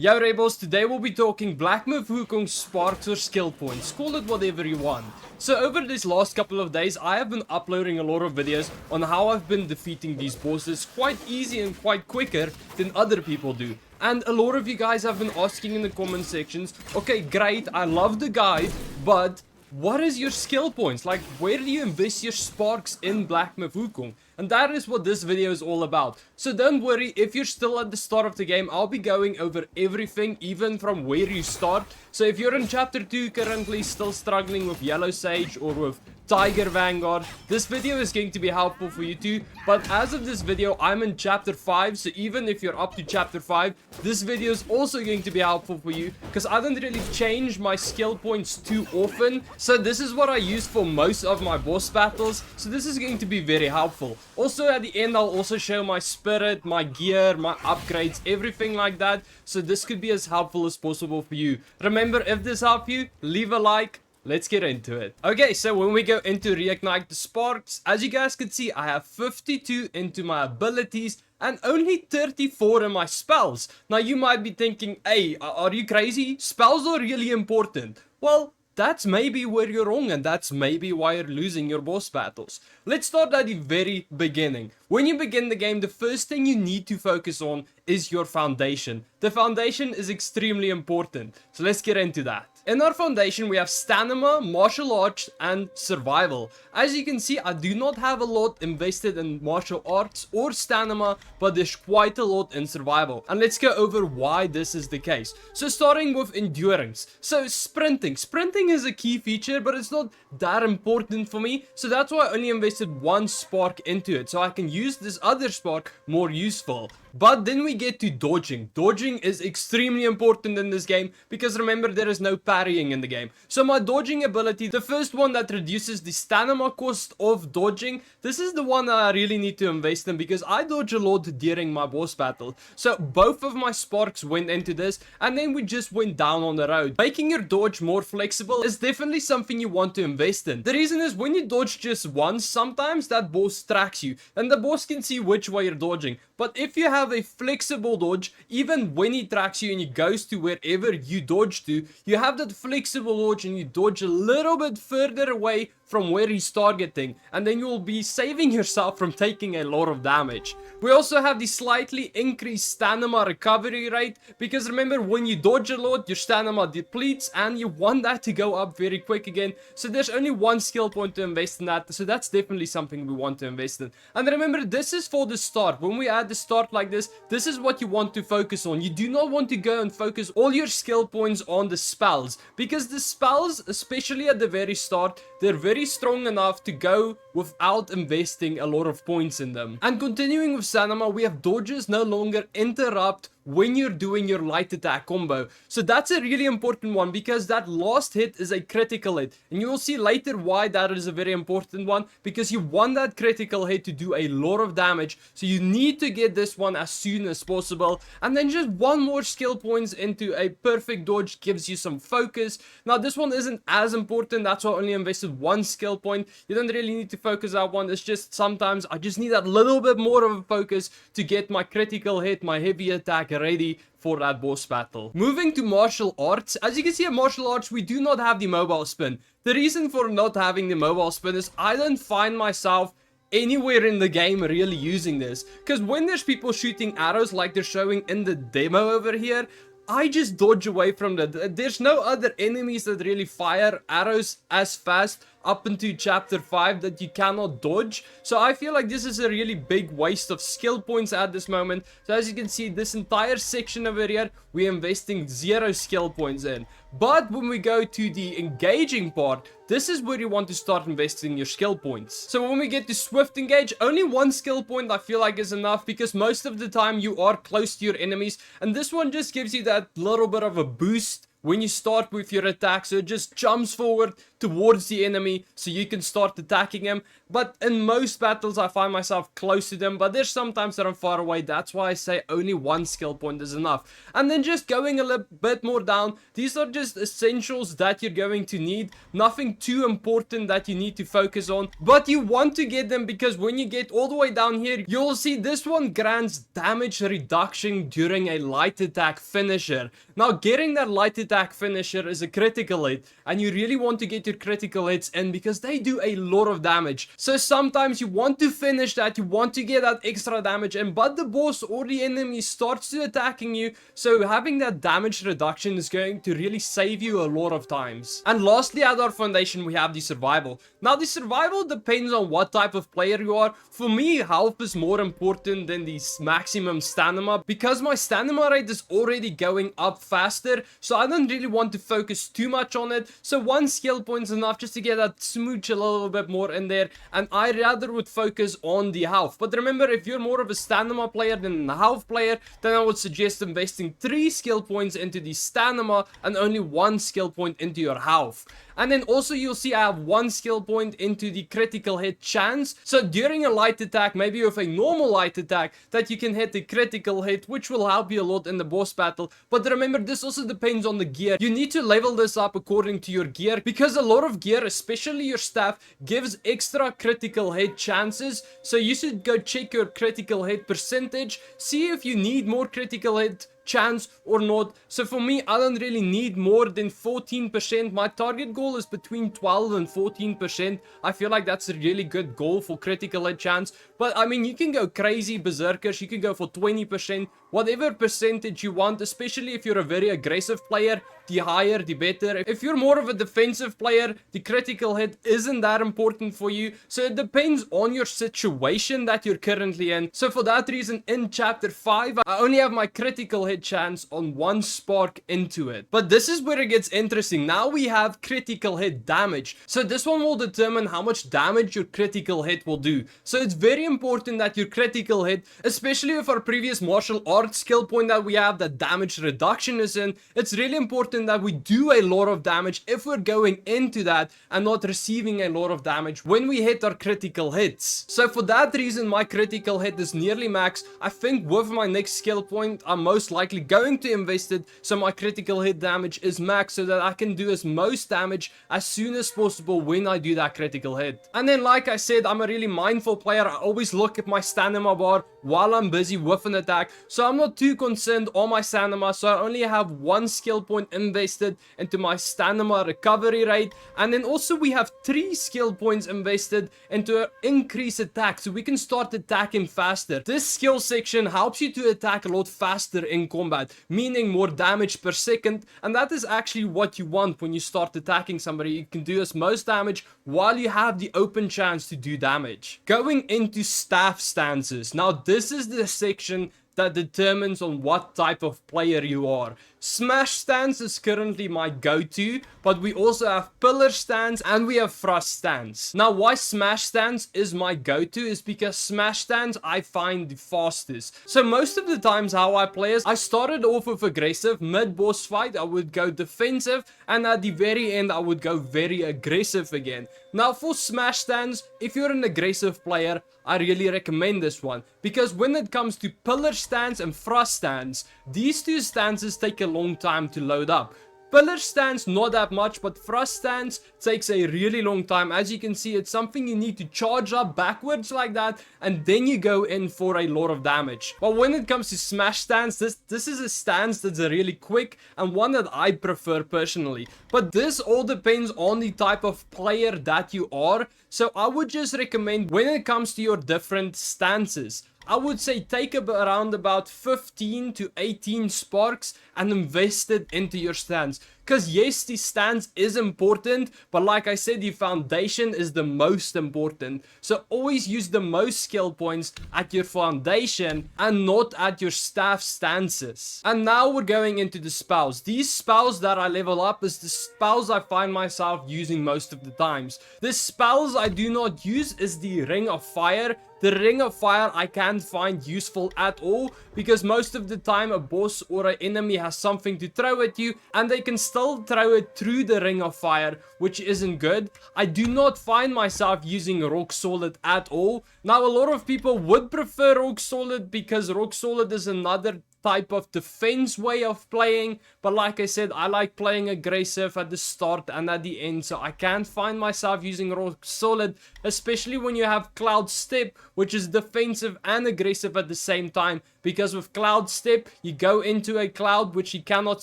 Yo Rebels, today we'll be talking Black Myth Wukong sparks or skill points, call it whatever you want. So over this last couple of days, I have been uploading a lot of videos on how I've been defeating these bosses quite easy and quite quicker than other people do. And a lot of you guys have been asking in the comment sections, okay great, I love the guide, but what is your skill points? Like, where do you invest your sparks in Black Myth Wukong? And that is what this video is all about. So don't worry, if you're still at the start of the game, I'll be going over everything, even from where you start. So if you're in chapter 2 currently still struggling with Yellow Sage or with Tiger Vanguard, this video is going to be helpful for you too. But as of this video, I'm in chapter 5, so even if you're up to chapter 5, this video is also going to be helpful for you, because I don't really change my skill points too often. So this is what I use for most of my boss battles, so this is going to be very helpful. Also at the end, I'll also show my spirit, my gear, my upgrades, everything like that, so this could be as helpful as possible for you. Remember, if this helped you, leave a like. Let's get into it. Okay, so when we go into reignite the sparks, as you guys can see, I have 52 into my abilities and only 34 in my spells. Now you might be thinking, hey, are you crazy? Spells are really important. Well, that's maybe where you're wrong, and that's maybe why you're losing your boss battles. Let's start at the very beginning. When you begin the game, the first thing you need to focus on is your foundation. The foundation is extremely important, so let's get into that. In our foundation, we have stamina, martial arts, and survival. As you can see, I do not have a lot invested in martial arts or stamina, but there's quite a lot in survival. And let's go over why this is the case. So starting with endurance. So sprinting. Sprinting is a key feature, but it's not that important for me. So that's why I only invested one spark into it, so I can use this other spark more useful. But then we get to dodging. Dodging is extremely important in this game, because remember, there is no parrying in the game. So my dodging ability, the first one that reduces the stamina cost of dodging, this is the one that I really need to invest in, because I dodge a lot during my boss battle. So both of my sparks went into this, and then we just went down on the road. Making your dodge more flexible is definitely something you want to invest in. The reason is, when you dodge just once, sometimes that boss tracks you, and the boss can see which way you're dodging. But if you have a flexible dodge, even when he tracks you and he goes to wherever you dodge to, you have that flexible dodge and you dodge a little bit further away from where he's targeting, and then you will be saving yourself from taking a lot of damage. We also have the slightly increased stamina recovery rate, because remember, when you dodge a lot, your stamina depletes and you want that to go up very quick again. So there's only one skill point to invest in that, so that's definitely something we want to invest in. And remember, this is for the start. When we add the start like this is what you want to focus on. You do not want to go and focus all your skill points on the spells, because the spells, especially at the very start, they're very strong enough to go without investing a lot of points in them. And continuing with stamina, we have dodges no longer interrupt when you're doing your light attack combo. So that's a really important one, because that last hit is a critical hit, and you will see later why that is a very important one, because you want that critical hit to do a lot of damage, so you need to get this one as soon as possible. And then just one more skill points into a perfect dodge gives you some focus. Now this one isn't as important, that's why I only invested one skill point. You don't really need to focus that one, it's just sometimes I just need that little bit more of a focus to get my critical hit, my heavy attack ready for that boss battle. Moving to martial arts, as you can see in martial arts, we do not have the mobile spin. The reason for not having the mobile spin is I don't find myself anywhere in the game really using this, because when there's people shooting arrows like they're showing in the demo over here, I just dodge away from that. There's no other enemies that really fire arrows as fast up into chapter 5 that you cannot dodge. So I feel like this is a really big waste of skill points at this moment. So as you can see, this entire section over here, we're investing 0 skill points in. But when we go to the engaging part, this is where you want to start investing your skill points. So when we get to swift engage, only one skill point I feel like is enough, because most of the time you are close to your enemies, and this one just gives you that little bit of a boost when you start with your attack, so it just jumps forward towards the enemy so you can start attacking him. But in most battles I find myself close to them, but there's sometimes that I'm far away. That's why I say only one skill point is enough. And then just going a little bit more down, these are just essentials that you're going to need. Nothing too important that you need to focus on, but you want to get them because when you get all the way down here, you'll see this one grants damage reduction during a light attack finisher. Now getting that light attack finisher is a critical hit, and you really want to get your critical hits in because they do a lot of damage. So sometimes you want to finish that, you want to get that extra damage in, but the boss or the enemy starts to attacking you, so having that damage reduction is going to really save you a lot of times. And lastly, at our foundation we have the survival. Now the survival depends on what type of player you are. For me, health is more important than the maximum stamina because my stamina rate is already going up faster, so I don't really want to focus too much on it. So one skill point is enough just to get that smooch a little bit more in there, and I rather would focus on the health. But remember, if you're more of a stamina player than a health player, then I would suggest investing 3 skill points into the stamina and only 1 skill point into your health. And then also you'll see I have 1 skill point into the critical hit chance. So during a light attack, maybe with a normal light attack, that you can hit the critical hit, which will help you a lot in the boss battle. But remember, this also depends on the gear. You need to level this up according to your gear, because a lot of gear, especially your staff, gives extra critical hit chances. So you should go check your critical hit percentage, see if you need more critical hit chance or not. So for me, I don't really need more than 14%. My target goal is between 12 and 14%. I feel like that's a really good goal for critical hit chance. But I mean, you can go crazy berserkers, you can go for 20%, whatever percentage you want, especially if you're a very aggressive player. The higher the better. If you're more of a defensive player, the critical hit isn't that important for you. So it depends on your situation that you're currently in. So for that reason, in chapter 5, I only have my critical hit chance on 1 spark into it. But this is where it gets interesting. Now we have critical hit damage. So this one will determine how much damage your critical hit will do. So it's very important that your critical hit, especially with our previous martial arts skill point that we have, that damage reduction is in, it's really important that we do a lot of damage if we're going into that and not receiving a lot of damage when we hit our critical hits. So for that reason, my critical hit is nearly max. I think with my next skill point, I'm most likely going to invest it so my critical hit damage is max, so that I can do as most damage as soon as possible when I do that critical hit. And then, like I said, I'm a really mindful player. I always look at my stamina bar while I'm busy with an attack, so I'm not too concerned on my stamina. So I only have 1 skill point invested into my stamina recovery rate, and then also we have 3 skill points invested into increase attack, so we can start attacking faster. This skill section helps you to attack a lot faster in combat, meaning more damage per second, and that is actually what you want when you start attacking somebody. You can do as most damage while you have the open chance to do damage. Going into staff stances. Now this is the section that determines on what type of player you are. Smash stance is currently my go-to, but we also have pillar stance and we have thrust stance. Now why smash stance is my go-to is because smash stance I find the fastest. So most of the times how I play is I started off with aggressive. Mid boss fight I would go defensive, and at the very end I would go very aggressive again. Now for smash stance, if you're an aggressive player, I really recommend this one, because when it comes to pillar stance and thrust stance, these two stances take a long time to load up. Pillar stance not that much, but thrust stance takes a really long time. As you can see, it's something you need to charge up backwards like that, and then you go in for a lot of damage. But when it comes to smash stance, this is a stance that's really quick and one that I prefer personally. But this all depends on the type of player that you are. So I would just recommend, when it comes to your different stances, I would say take around about 15 to 18 sparks and invest it into your stance. Because yes, the stance is important, but like I said, the foundation is the most important. So always use the most skill points at your foundation and not at your staff stances. And now we're going into the spells. These spells that I level up is the spells I find myself using most of the times. The spells I do not use is the Ring of Fire. The Ring of Fire I can't find useful at all, because most of the time a boss or an enemy has something to throw at you and they can still throw it through the ring of fire, which isn't good. I do not find myself using rock solid at all. Now, a lot of people would prefer rock solid because rock solid is another type of defense way of playing, but like I said, I like playing aggressive at the start and at the end, so I can't find myself using rock solid, especially when you have cloud step, which is defensive and aggressive at the same time, because with cloud step you go into a cloud which you cannot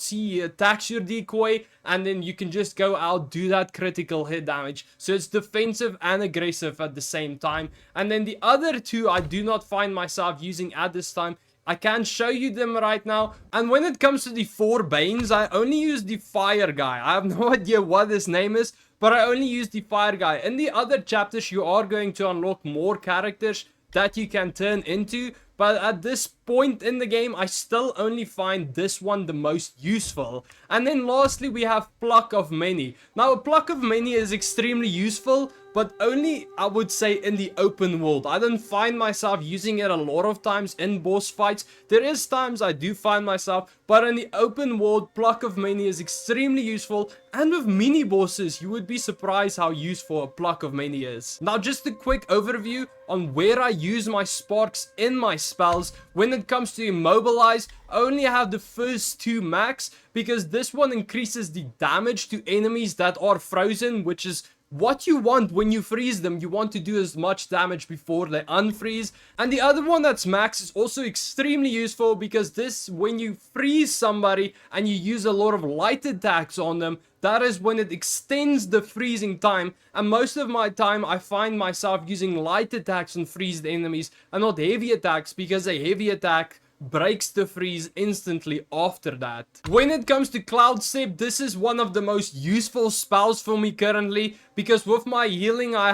see, he attacks your decoy, and then you can just go out, do that critical hit damage. So it's defensive and aggressive at the same time. And then the other two I do not find myself using at this time. I can't show you them right now. And when it comes to the 4 Banes, I only use the fire guy. I have no idea what his name is, but I only use the fire guy. In the other chapters, you are going to unlock more characters that you can turn into. But at this point in the game, I still only find this one the most useful. And then lastly, we have Pluck of Many. Now, a Pluck of Many is extremely useful, but only, I would say, in the open world. I don't find myself using it a lot of times in boss fights. There is times I do find myself, but in the open world, Pluck of Many is extremely useful. And with mini bosses, you would be surprised how useful a Pluck of Many is. Now, just a quick overview on where I use my sparks in my spells. When it comes to immobilize, I only have the first 2 max, because this one increases the damage to enemies that are frozen, which is what you want when you freeze them. You want to do as much damage before they unfreeze. And the other one that's max is also extremely useful, because this, when you freeze somebody and you use a lot of light attacks on them, that is when it extends the freezing time. And most of my time I find myself using light attacks on freezed enemies and not heavy attacks, because a heavy attack breaks the freeze instantly after that. When it comes to Cloud Step, this is one of the most useful spells for me currently, because with my healing I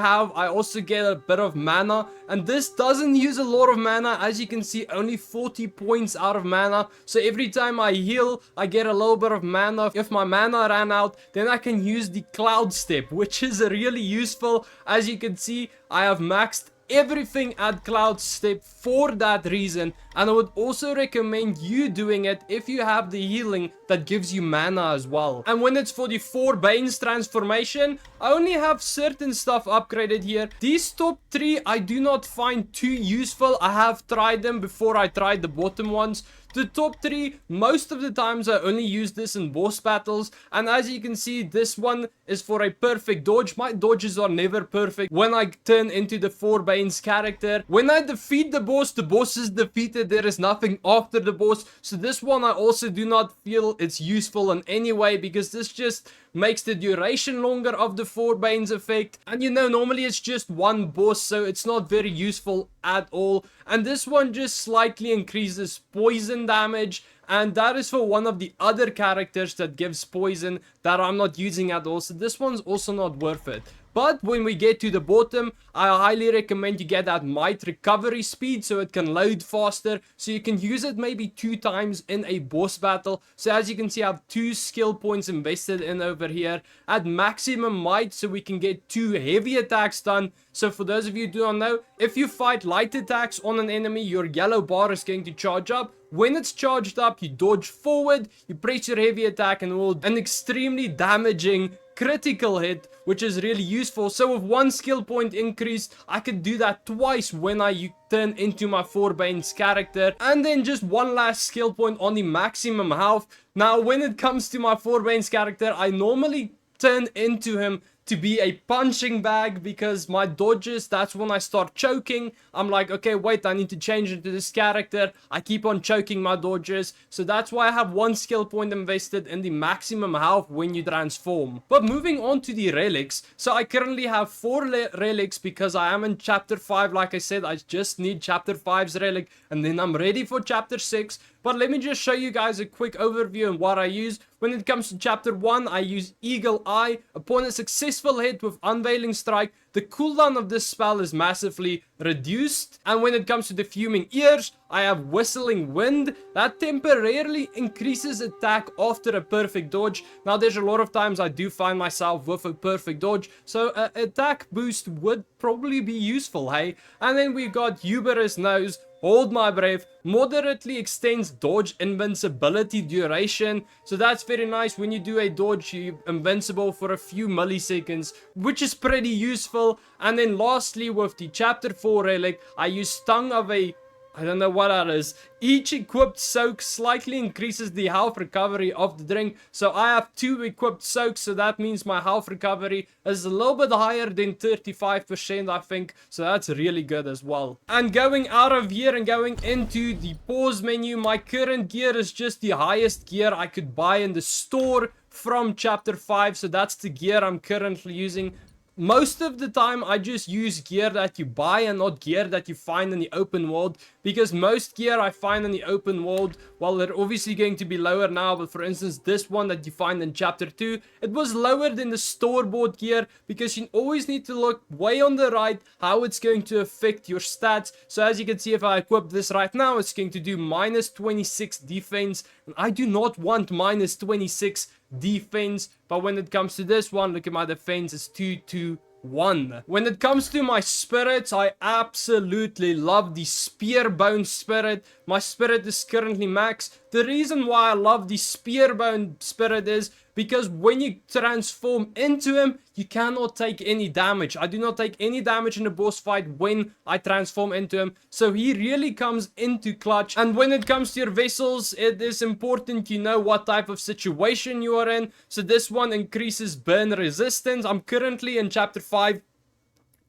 also get a bit of mana, and this doesn't use a lot of mana. As you can see, only 40 points out of mana, so every time I heal I get a little bit of mana. If my mana ran out, then I can use the Cloud Step, which is really useful. As you can see, I have maxed everything at Cloud Step for that reason, and I would also recommend you doing it if you have the healing that gives you mana as well. And when it's for the 4 Banes transformation, I only have certain stuff upgraded here. These top 3 I do not find too useful. I have tried them before I tried the bottom ones. The top 3, most of the times I only use this in boss battles, and as you can see, this one is for a perfect dodge. My dodges are never perfect when I turn into the 4 Banes character. When I defeat the boss is defeated. There is nothing after the boss, so this one I also do not feel it's useful in any way, because this just makes the duration longer of the 4 Banes effect, and you know, normally it's just one boss, so it's not very useful at all. And this one just slightly increases poison damage, and that is for one of the other characters that gives poison that I'm not using at all, so this one's also not worth it. But when we get to the bottom, I highly recommend you get that might recovery speed, so it can load faster, so you can use it maybe 2 times in a boss battle. So as you can see, I have 2 skill points invested in over here at maximum might, so we can get 2 heavy attacks done. So for those of you who do not know, if you fight light attacks on an enemy, your yellow bar is going to charge up. When it's charged up, you dodge forward, you press your heavy attack, and roll an extremely damaging critical hit, which is really useful. So with 1 skill point increase, I could do that twice when I turn into my 4 Banes character. And then just 1 last skill point on the maximum health. Now when it comes to my 4 Banes character, I normally turn into him to be a punching bag, because my dodges, that's when I start choking. I'm like, okay, wait, I need to change into this character. I keep on choking my dodges, so that's why I have 1 skill point invested in the maximum health when you transform. But moving on to the relics, so I currently have 4 relics because I am in chapter 5. Like I said, I just need chapter 5's relic, and then I'm ready for chapter 6. But let me just show you guys a quick overview on what I use. When it comes to chapter 1, I use Eagle Eye. Upon a successful hit with Unveiling Strike, the cooldown of this spell is massively reduced. And when it comes to the Fuming Ears, I have Whistling Wind. That temporarily increases attack after a perfect dodge. Now there's a lot of times I do find myself with a perfect dodge, so attack boost would probably be useful, hey? And then we got Hubris Nose. hold my breath, moderately extends dodge invincibility duration, so that's very nice. When you do a dodge, you're invincible for a few milliseconds, which is pretty useful. And then lastly, with the chapter 4 relic, I use tongue of a, I don't know what that is. Each equipped soak slightly increases the health recovery of the drink. So I have 2 equipped soaks, so that means my health recovery is a little bit higher than 35%, I think. So that's really good as well. And going out of here and going into the pause menu, my current gear is just the highest gear I could buy in the store from chapter 5. So that's the gear I'm currently using. Most of the time, I just use gear that you buy and not gear that you find in the open world. Because most gear I find in the open world, well, they're obviously going to be lower now. But for instance, this one that you find in chapter 2, it was lower than the store-bought gear. Because you always need to look way on the right how it's going to affect your stats. So as you can see, if I equip this right now, it's going to do minus 26 defense. And I do not want minus 26 defense, but when it comes to this one, look at my defense, it's 221. When it comes to my spirits, I absolutely love the spearbone spirit. My spirit is currently max. The reason why I love the spearbone spirit is because when you transform into him, you cannot take any damage. I do not take any damage in a boss fight when I transform into him. So he really comes into clutch. And when it comes to your vessels, it is important you know what type of situation you are in. So this one increases burn resistance. I'm currently in chapter 5.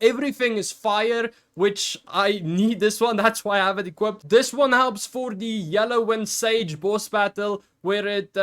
Everything is fire, which I need this one. That's why I have it equipped. This one helps for the Yellow Wind Sage boss battle, where it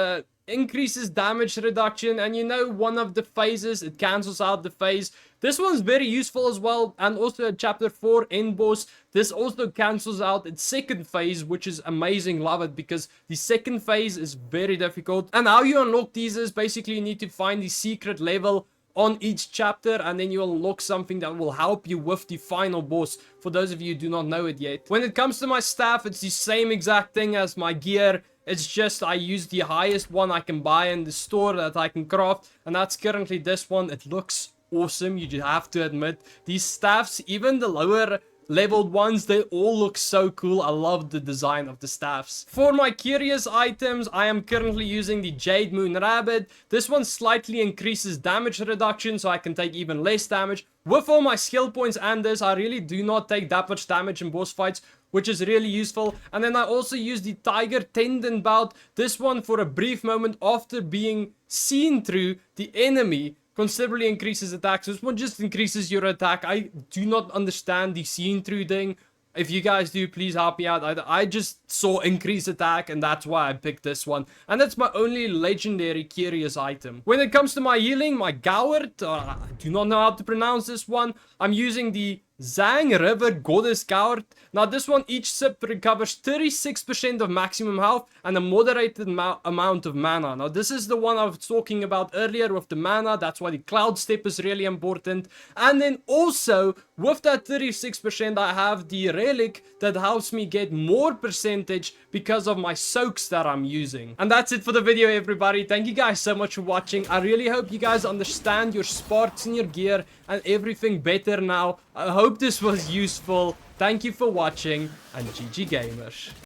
increases damage reduction, and you know, one of the phases, it cancels out the phase. This one's very useful as well, and also at chapter 4 end boss, this also cancels out its second phase, which is amazing. Love it, because the second phase is very difficult. And how you unlock these is basically you need to find the secret level on each chapter, and then you unlock something that will help you with the final boss, for those of you who do not know it yet. When it comes to my staff, it's the same exact thing as my gear. It's just I use the highest one I can buy in the store that I can craft, and that's currently this one. It looks awesome, you just have to admit. These staffs, even the lower leveled ones, they all look so cool. I love the design of the staffs. For my curious items, I am currently using the Jade Moon Rabbit. This one slightly increases damage reduction, so I can take even less damage. With all my skill points and this, I really do not take that much damage in boss fights, which is really useful. And then I also use the Tiger Tendon Bout. This one, for a brief moment after being seen through, the enemy considerably increases attack. So this one just increases your attack. I do not understand the seen through thing. If you guys do, please help me out. I just saw increased attack, and that's why I picked this one. And that's my only legendary curious item. When it comes to my healing, my Gourd, I do not know how to pronounce this one. I'm using the Zhang River Goddess Gourd. Now this one, each sip recovers 36% of maximum health and a moderated amount of mana. Now this is the one I was talking about earlier with the mana. That's why the Cloud Step is really important. And then also, with that 36%, I have the Relic that helps me get more percentage because of my soaks that I'm using. And that's it for the video, everybody. Thank you guys so much for watching. I really hope you guys understand your sparks and your gear and everything better now. I hope this was useful. Thank you for watching, and GG Gamers.